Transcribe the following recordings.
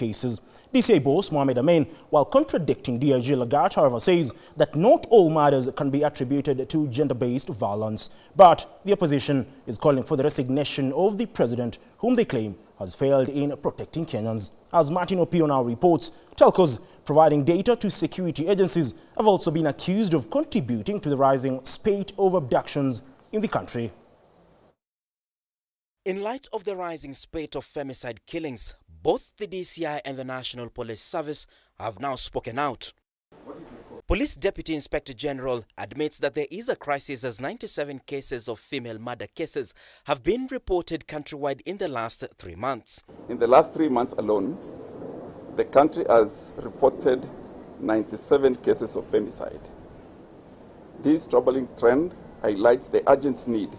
cases. DCI boss Mohamed Amin, while contradicting DIG Lagat, however, says that not all murders can be attributed to gender-based violence. But the opposition is calling for the resignation of the president, whom they claim has failed in protecting Kenyans. As Martin Opio now reports, telcos providing data to security agencies have also been accused of contributing to the rising spate of abductions in the country. In light of the rising spate of femicide killings, both the DCI and the National Police Service have now spoken out. Police Deputy Inspector General admits that there is a crisis as 97 cases of female murder cases have been reported countrywide in the last 3 months. In the last 3 months alone, the country has reported 97 cases of femicide. This troubling trend highlights the urgent need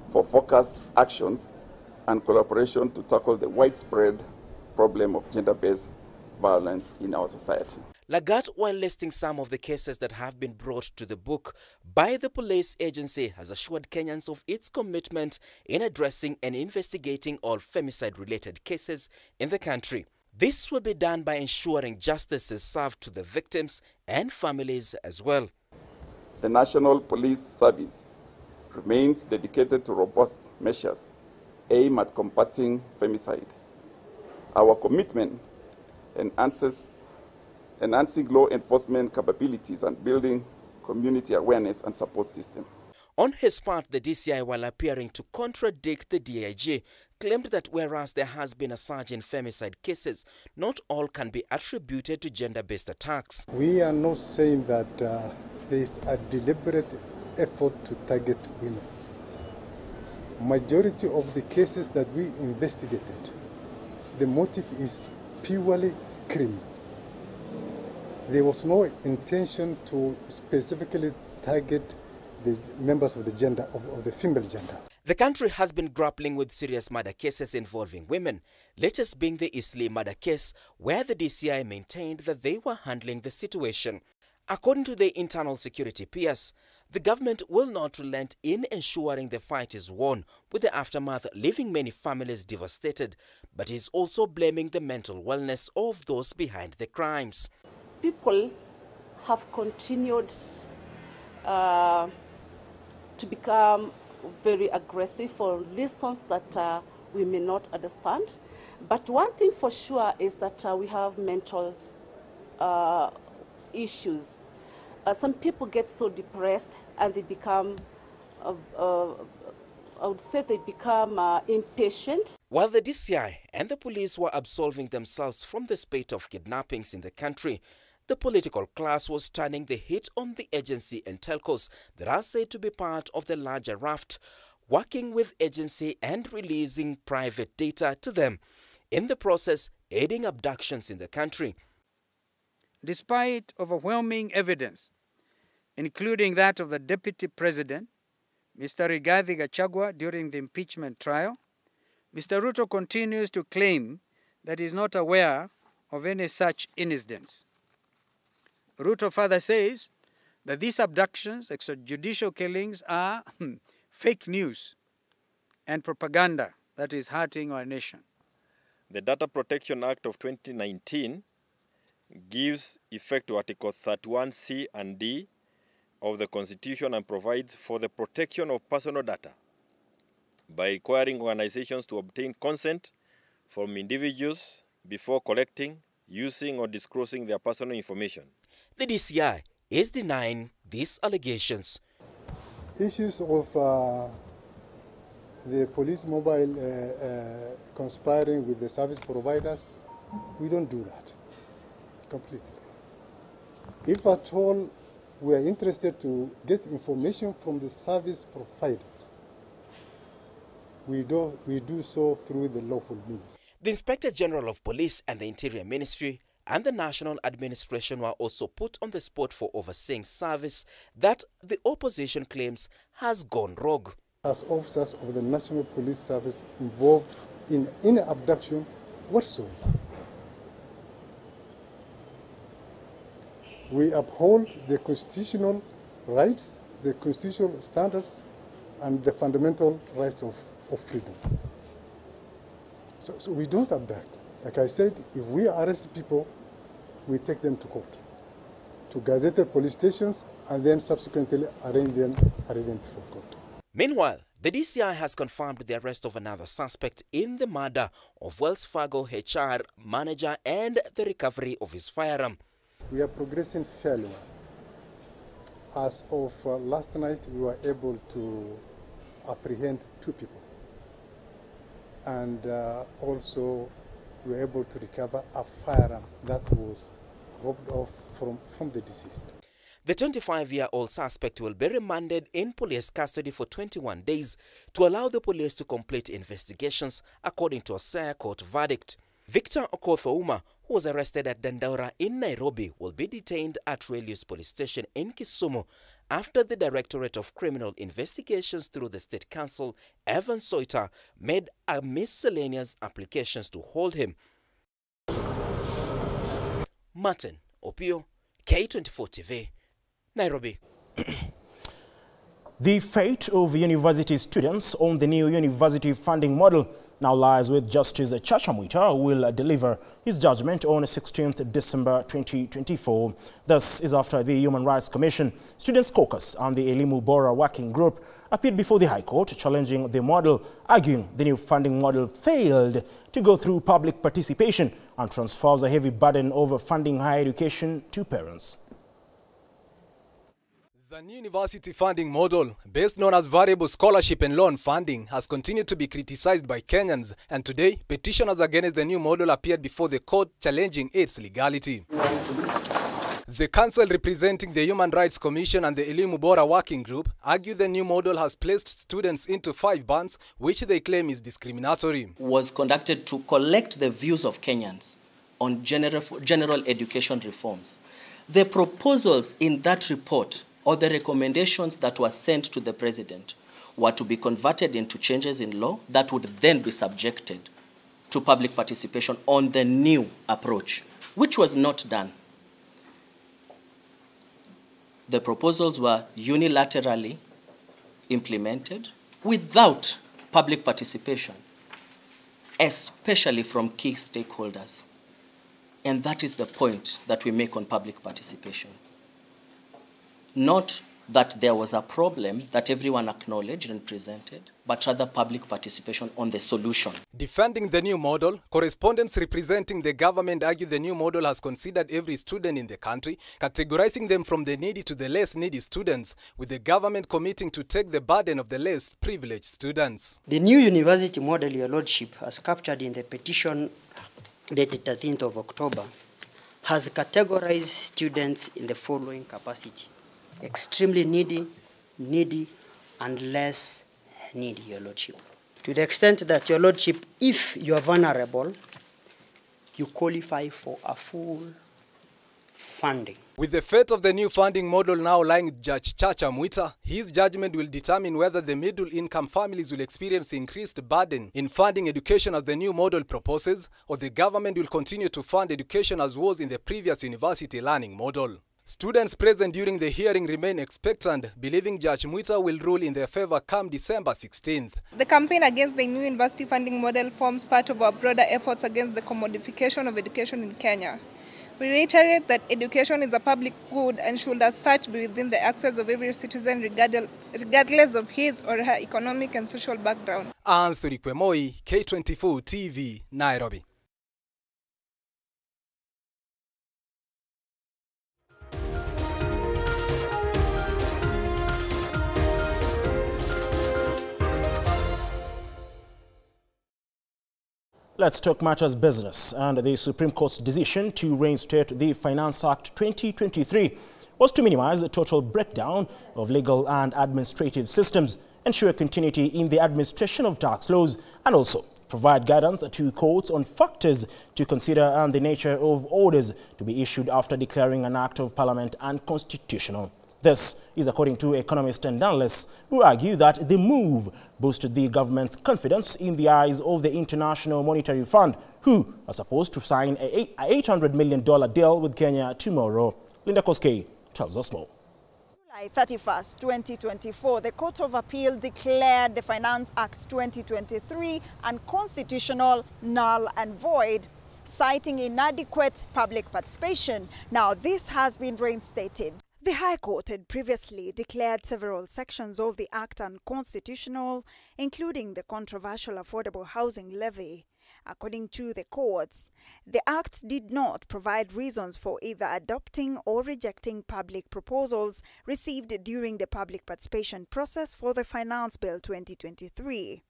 for focused actions and collaboration to tackle the widespread problem of gender-based violence in our society. Lagat, while listing some of the cases that have been brought to the book by the police agency, has assured Kenyans of its commitment in addressing and investigating all femicide-related cases in the country. This will be done by ensuring justice is served to the victims and families as well. The National Police Service remains dedicated to robust measures aimed at combating femicide. Our commitment enhancing law enforcement capabilities and building community awareness and support system. On his part, the DCI, while appearing to contradict the DIG, claimed that whereas there has been a surge in femicide cases, not all can be attributed to gender-based attacks. We are not saying that there is a deliberate effort to target women. Majority of the cases that we investigated, the motive is purely criminal. There was no intention to specifically target the members of the gender, of the female gender. The country has been grappling with serious murder cases involving women, latest being the Eastleigh murder case, where the DCI maintained that they were handling the situation. According to the Internal Security PS, the government will not relent in ensuring the fight is won, with the aftermath leaving many families devastated, but is also blaming the mental wellness of those behind the crimes. People have continued to become very aggressive for reasons that we may not understand. But one thing for sure is that we have mental issues. Some people get so depressed and they become, I would say they become impatient. While the DCI and the police were absolving themselves from the spate of kidnappings in the country, the political class was turning the hit on the agency and telcos that are said to be part of the larger raft, working with agency and releasing private data to them, in the process aiding abductions in the country. Despite overwhelming evidence, including that of the Deputy President, Mr. Rigathi Gachagua, during the impeachment trial, Mr. Ruto continues to claim that he is not aware of any such incidents. Ruto further says that these abductions, extrajudicial killings, are fake news and propaganda that is hurting our nation. The Data Protection Act of 2019 gives effect to Article 31C and D of the Constitution and provides for the protection of personal data by requiring organizations to obtain consent from individuals before collecting, using, or disclosing their personal information. The DCI is denying these allegations. Issues of the police mobile conspiring with the service providers, we don't do that completely. If at all we are interested to get information from the service providers, we do so through the lawful means. The Inspector General of Police and the Interior Ministry and the National Administration were also put on the spot for overseeing service that the opposition claims has gone rogue. As officers of the National Police Service involved in any abduction whatsoever, we uphold the constitutional rights, the constitutional standards, and the fundamental rights of freedom. So we don't abduct Like I said, if we arrest people, we take them to court, to gazetted police stations, and then subsequently arraign them before court. Meanwhile, the DCI has confirmed the arrest of another suspect in the murder of Wells Fargo HR manager and the recovery of his firearm. We are progressing fairly well. As of last night, we were able to apprehend 2 people. And also, we were able to recover a firearm that was robbed off from the deceased. The 25-year-old suspect will be remanded in police custody for 21 days to allow the police to complete investigations, according to a Saya court verdict. Victor Okoth-Ouma, who was arrested at Dandaura in Nairobi, will be detained at Relius Police Station in Kisumu after the Directorate of Criminal Investigations through the State Counsel, Evan Soita, made a miscellaneous applications to hold him. Martin Opio, K24 TV, Nairobi. The fate of university students on the new university funding model now lies with Justice Chachamwita, who will deliver his judgment on 16th December 2024. This is after the Human Rights Commission, Students' Caucus and the Elimu Bora Working Group appeared before the High Court challenging the model, arguing the new funding model failed to go through public participation and transfers a heavy burden over funding higher education to parents. The new university funding model, best known as variable scholarship and loan funding, has continued to be criticized by Kenyans, and today, petitioners against the new model appeared before the court challenging its legality. The council representing the Human Rights Commission and the Elimu Bora Working Group argue the new model has placed students into 5 bands, which they claim is discriminatory. Was conducted to collect the views of Kenyans on general education reforms. The proposals in that report or the recommendations that were sent to the president were to be converted into changes in law that would then be subjected to public participation on the new approach, which was not done. The proposals were unilaterally implemented without public participation, especially from key stakeholders. And that is the point that we make on public participation. Not that there was a problem that everyone acknowledged and presented, but rather public participation on the solution. Defending the new model, correspondents representing the government argue the new model has considered every student in the country, categorizing them from the needy to the less needy students, with the government committing to take the burden of the less privileged students. The new university model, Your Lordship, as captured in the petition dated 13th of October, has categorized students in the following capacity: extremely needy, and less needy, Your Lordship. To the extent that, Your Lordship, if you are vulnerable, you qualify for a full funding. With the fate of the new funding model now lying with Judge Chachamwita, his judgment will determine whether the middle-income families will experience increased burden in funding education as the new model proposes, or the government will continue to fund education as was in the previous university learning model. Students present during the hearing remain expectant, believing Judge Mwita will rule in their favor come December 16th. The campaign against the new university funding model forms part of our broader efforts against the commodification of education in Kenya. We reiterate that education is a public good and should as such be within the access of every citizen regardless of his or her economic and social background. Anthony Kwemoi, K24 TV, Nairobi. Let's talk matters business. And the Supreme Court's decision to reinstate the Finance Act 2023 was to minimize the total breakdown of legal and administrative systems, ensure continuity in the administration of tax laws, and also provide guidance to courts on factors to consider and the nature of orders to be issued after declaring an act of parliament unconstitutional. This is according to economists and analysts who argue that the move boosted the government's confidence in the eyes of the International Monetary Fund, who are supposed to sign an $800 million deal with Kenya tomorrow. Linda Koskei tells us more. July 31st, 2024, the Court of Appeal declared the Finance Act 2023 unconstitutional, null and void. citing inadequate public participation. Now, this has been reinstated. The High Court had previously declared several sections of the Act unconstitutional, including the controversial Affordable Housing Levy. According to the courts, the Act did not provide reasons for either adopting or rejecting public proposals received during the public participation process for the Finance Bill 2023.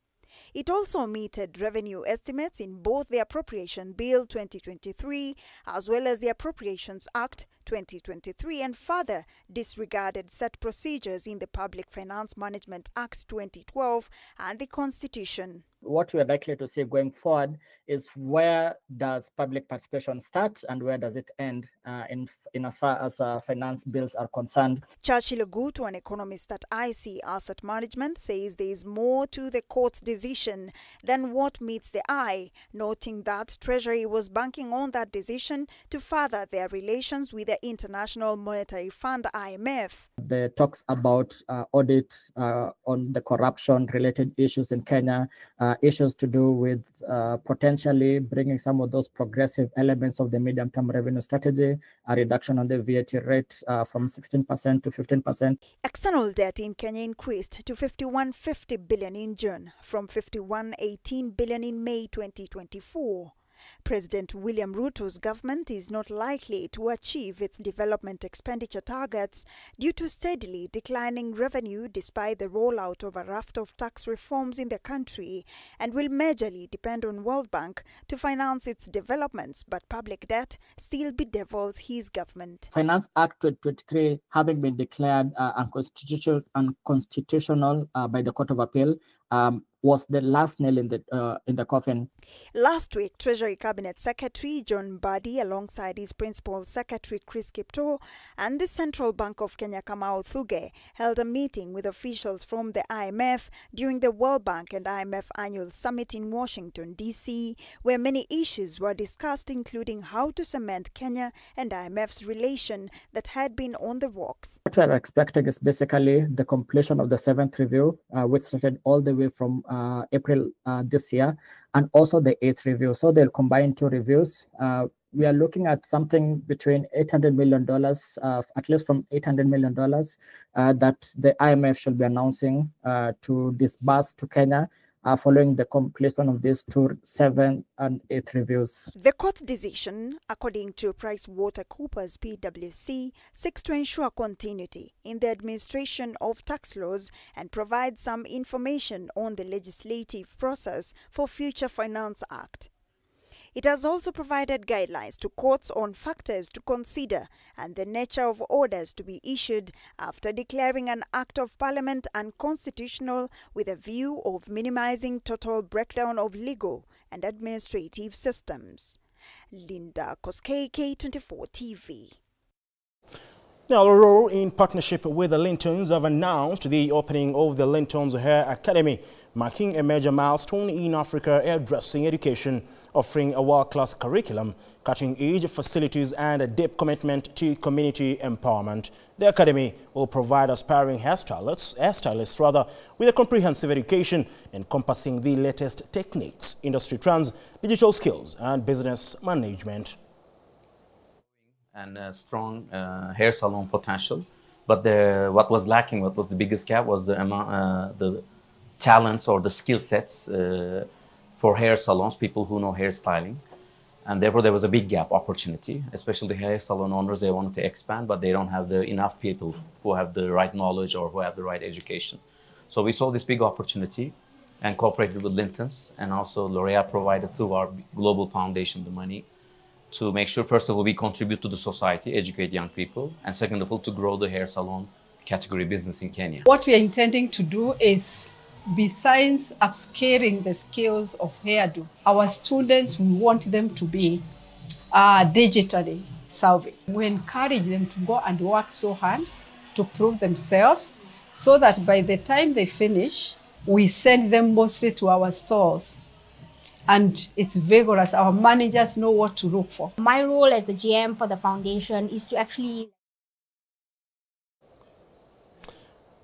It also omitted revenue estimates in both the Appropriation Bill 2023 as well as the Appropriations Act 2023 and further disregarded set procedures in the Public Finance Management Act 2012 and the Constitution. What we are likely to see going forward is where does public participation start and where does it end in as far as finance bills are concerned. Churchill Ogutu, an economist at IC Asset Management, says there is more to the court's decision than what meets the eye, noting that Treasury was banking on that decision to further their relations with the International Monetary Fund, IMF. The talks about audit on the corruption-related issues in Kenya, issues to do with potentially bringing some of those progressive elements of the medium-term revenue strategy, a reduction on the VAT rate from 16% to 15%. External debt in Kenya increased to 5150 billion in June from 5118 billion in May 2024. President William Ruto's government is not likely to achieve its development expenditure targets due to steadily declining revenue despite the rollout of a raft of tax reforms in the country, and will majorly depend on World Bank to finance its developments, but public debt still bedevils his government. Finance Act 2023 having been declared unconstitutional by the Court of Appeal, was the last nail in the coffin. Last week, Treasury Cabinet Secretary John Mbadi, alongside his Principal Secretary Chris Kipto and the Central Bank of Kenya Kamau Thuge, held a meeting with officials from the IMF during the World Bank and IMF Annual Summit in Washington, D.C., where many issues were discussed, including how to cement Kenya and IMF's relation that had been on the rocks. What we're expecting is basically the completion of the 7th review, which started all the way from April this year, and also the 8th review. So they'll combine 2 reviews. We are looking at something between $800 million, at least from $800 million, that the IMF should be announcing to disburse to Kenya following the completion of these 2 7th and 8th reviews. The court's decision, according to PricewaterhouseCoopers PwC, seeks to ensure continuity in the administration of tax laws and provide some information on the legislative process for future Finance Act. It has also provided guidelines to courts on factors to consider and the nature of orders to be issued after declaring an Act of Parliament unconstitutional, with a view of minimizing total breakdown of legal and administrative systems. Linda Koskei, K24 TV. Now, Aurora, in partnership with the Lintons, have announced the opening of the Linton's Hair Academy, marking a major milestone in Africa hairdressing education, offering a world-class curriculum, cutting-edge facilities, and a deep commitment to community empowerment. The academy will provide aspiring hairstylists with a comprehensive education encompassing the latest techniques, industry trends, digital skills, and business management. And a strong hair salon potential, but what was lacking, what was the biggest gap, was the talents or the skill sets for hair salons, people who know hairstyling, and therefore there was a big gap opportunity, especially the hair salon owners. They wanted to expand, but they don't have enough people who have the right knowledge or who have the right education. So we saw this big opportunity and cooperated with Linton's, and also L'Oreal provided through our global foundation the money to make sure, first of all, we contribute to the society, educate young people, and second of all, to grow the hair salon category business in Kenya. What we are intending to do is, besides upscaling the skills of hairdo, our students, we want them to be digitally savvy. We encourage them to go and work so hard to prove themselves, so that by the time they finish, we send them mostly to our stores. And it's vigorous. Our managers know what to look for. My role as the GM for the foundation is to actually...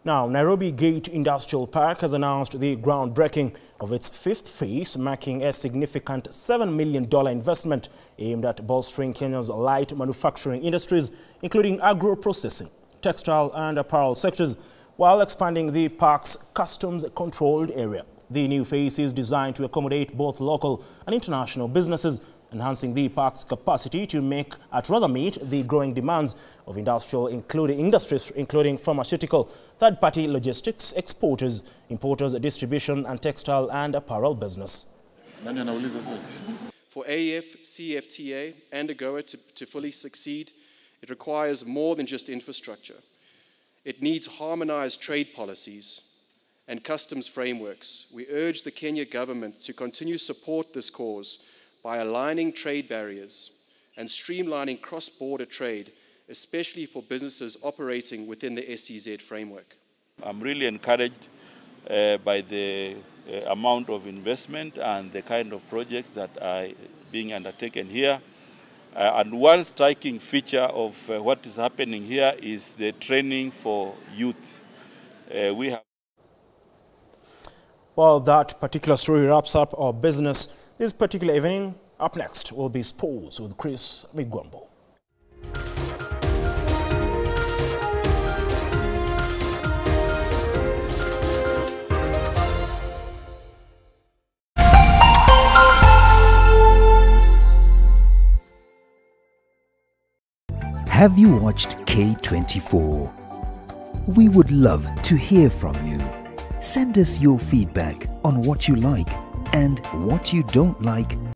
Now, Nairobi Gate Industrial Park has announced the groundbreaking of its fifth phase, marking a significant $7 million investment aimed at bolstering Kenya's light manufacturing industries, including agro-processing, textile and apparel sectors, while expanding the park's customs-controlled area. The new phase is designed to accommodate both local and international businesses, enhancing the park's capacity to meet the growing demands of industries including pharmaceutical, third-party logistics, exporters, importers, distribution, and textile and apparel business. For AEF, CFTA, and AGOA to fully succeed, it requires more than just infrastructure. It needs harmonized trade policies and customs frameworks. We urge the Kenya government to continue to support this cause by aligning trade barriers and streamlining cross-border trade, especially for businesses operating within the SEZ framework. I'm really encouraged by the amount of investment and the kind of projects that are being undertaken here. And one striking feature of what is happening here is the training for youth. Well, that particular story wraps up our business this particular evening. Up next will be sports with Chris Migwambo. Have you watched K24? We would love to hear from you. Send us your feedback on what you like and what you don't like